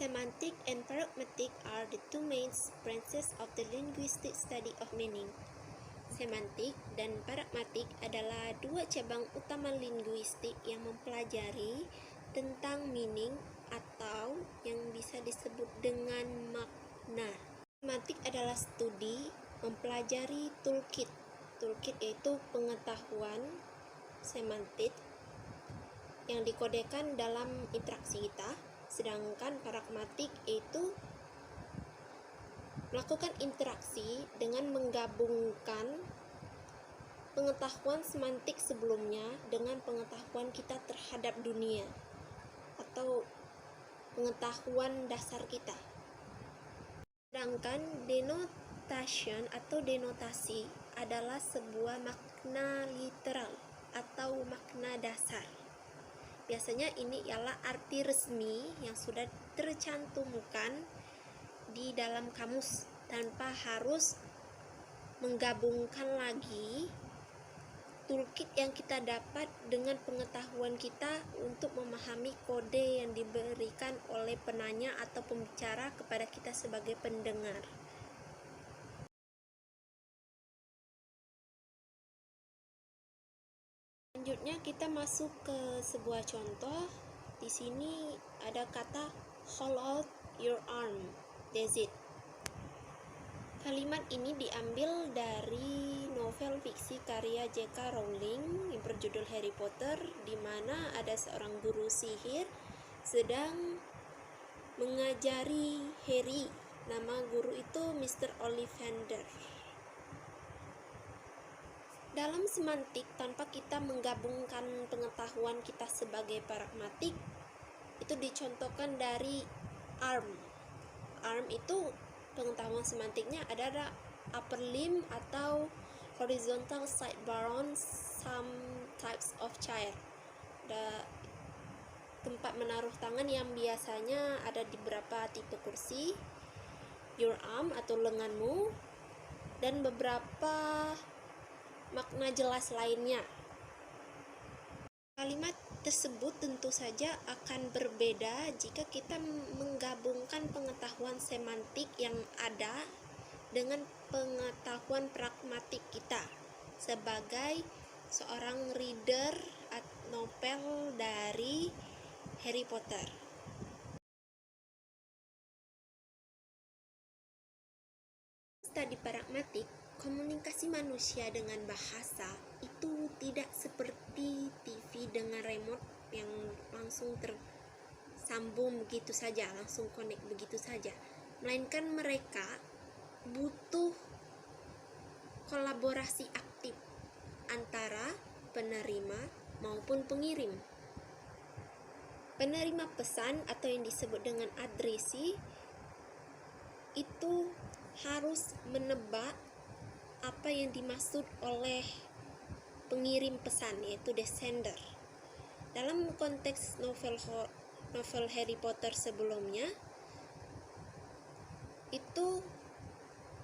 Semantic and pragmatic are the two main branches of the linguistic study of meaning. Semantik dan pragmatik adalah dua cabang utama linguistik yang mempelajari tentang meaning atau yang bisa disebut dengan makna. Semantik adalah studi mempelajari toolkit. Toolkit yaitu pengetahuan semantik yang dikodekan dalam interaksi kita, sedangkan pragmatik yaitu melakukan interaksi dengan menggabungkan pengetahuan semantik sebelumnya dengan pengetahuan kita terhadap dunia atau pengetahuan dasar kita. Sedangkan denotation atau denotasi adalah sebuah makna literal atau makna dasar. Biasanya ini ialah arti resmi yang sudah tercantumkan di dalam kamus tanpa harus menggabungkan lagi toolkit yang kita dapat dengan pengetahuan kita untuk memahami kode yang diberikan oleh penanya atau pembicara kepada kita sebagai pendengar. Selanjutnya kita masuk ke sebuah contoh. Di sini ada kata hold out your arm. That's it. Kalimat ini diambil dari novel fiksi karya J.K. Rowling yang berjudul Harry Potter, di mana ada seorang guru sihir sedang mengajari Harry. Nama guru itu Mr. Ollivander. Dalam semantik, tanpa kita menggabungkan pengetahuan kita sebagai pragmatik, itu dicontohkan dari arm. Arm itu pengetahuan semantiknya adalah upper limb atau horizontal sidebar on some types of chair. Ada tempat menaruh tangan yang biasanya ada di beberapa tipe kursi, your arm atau lenganmu, dan beberapa makna jelas lainnya. Kalimat tersebut tentu saja akan berbeda jika kita menggabungkan pengetahuan semantik yang ada dengan pengetahuan pragmatik kita sebagai seorang reader novel dari Harry Potter. Studi pragmatik, komunikasi manusia dengan bahasa itu tidak seperti TV dengan remote yang langsung tersambung begitu saja, langsung connect begitu saja, melainkan mereka butuh kolaborasi aktif antara penerima maupun pengirim. Penerima pesan atau yang disebut dengan adresi itu harus menebak apa yang dimaksud oleh pengirim pesan, yaitu the sender. Dalam konteks novel Harry Potter sebelumnya, itu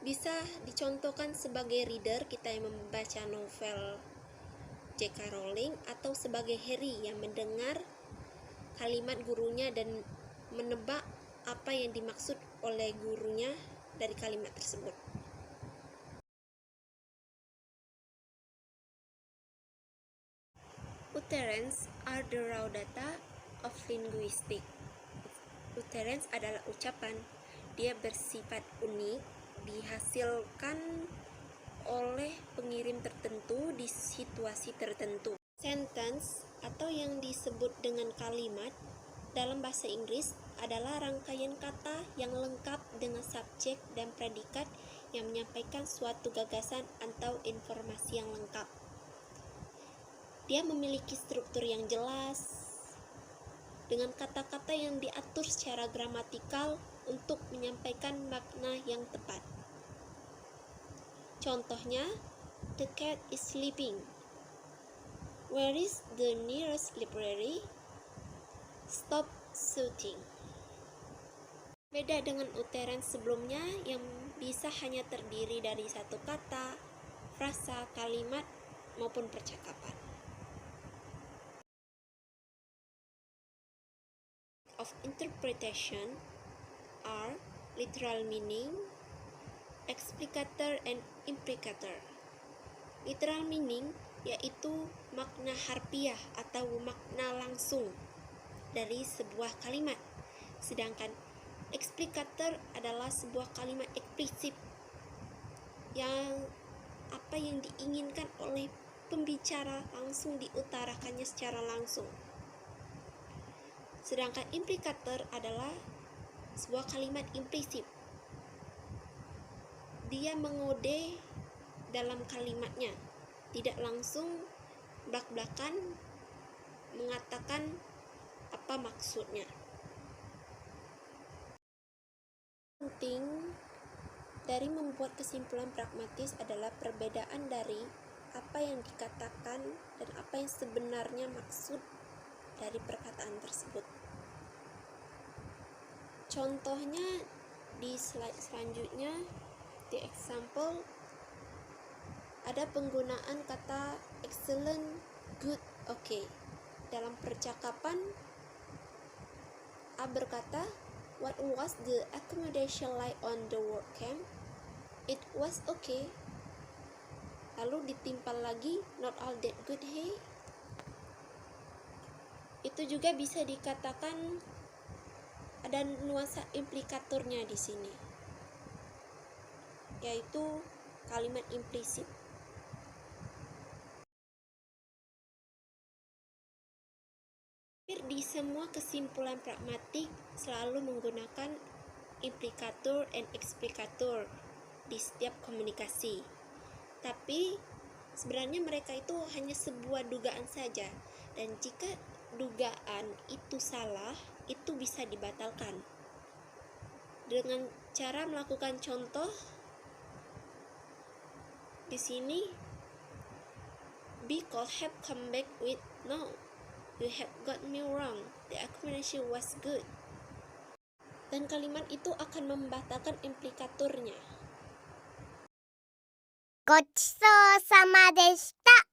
bisa dicontohkan sebagai reader, kita yang membaca novel J.K. Rowling, atau sebagai Harry yang mendengar kalimat gurunya dan menebak apa yang dimaksud oleh gurunya dari kalimat tersebut. Utterance are the raw data of linguistics. Utterance adalah ucapan. Dia bersifat unik, dihasilkan oleh pengirim tertentu di situasi tertentu. Sentence atau yang disebut dengan kalimat dalam bahasa Inggris adalah rangkaian kata yang lengkap dengan subjek dan predikat yang menyampaikan suatu gagasan atau informasi yang lengkap. Dia memiliki struktur yang jelas dengan kata-kata yang diatur secara gramatikal untuk menyampaikan makna yang tepat. Contohnya, the cat is sleeping. Where is the nearest library? Stop shooting. Beda dengan utterance sebelumnya yang bisa hanya terdiri dari satu kata, frasa, kalimat, maupun percakapan. Of interpretation are literal meaning, explicator, and implicator. Literal meaning yaitu makna harfiah atau makna langsung dari sebuah kalimat, sedangkan explicator adalah sebuah kalimat eksplisit yang apa yang diinginkan oleh pembicara langsung diutarakannya secara langsung. Sedangkan implikator adalah sebuah kalimat implisit. Dia mengode dalam kalimatnya, tidak langsung blak-blakan mengatakan apa maksudnya. Penting dari membuat kesimpulan pragmatis adalah perbedaan dari apa yang dikatakan dan apa yang sebenarnya maksud dari perkataan tersebut. Contohnya di slide selanjutnya, di example ada penggunaan kata excellent, good, okay. Dalam percakapan, A berkata, "What was the accommodation like on the work camp?" "It was okay." Lalu ditimpal lagi, "Not all that good, hey?" Itu juga bisa dikatakan ada nuansa implikatornya di sini, yaitu kalimat implisit. Di semua kesimpulan pragmatik selalu menggunakan implikator dan explicator di setiap komunikasi. Tapi sebenarnya mereka itu hanya sebuah dugaan saja, dan jika dugaan itu salah, itu bisa dibatalkan dengan cara melakukan contoh. Di sini B could have come back with, "No, you have got me wrong, the accommodation was good." Dan kalimat itu akan membatalkan implikatornya. ごちそうさまでした。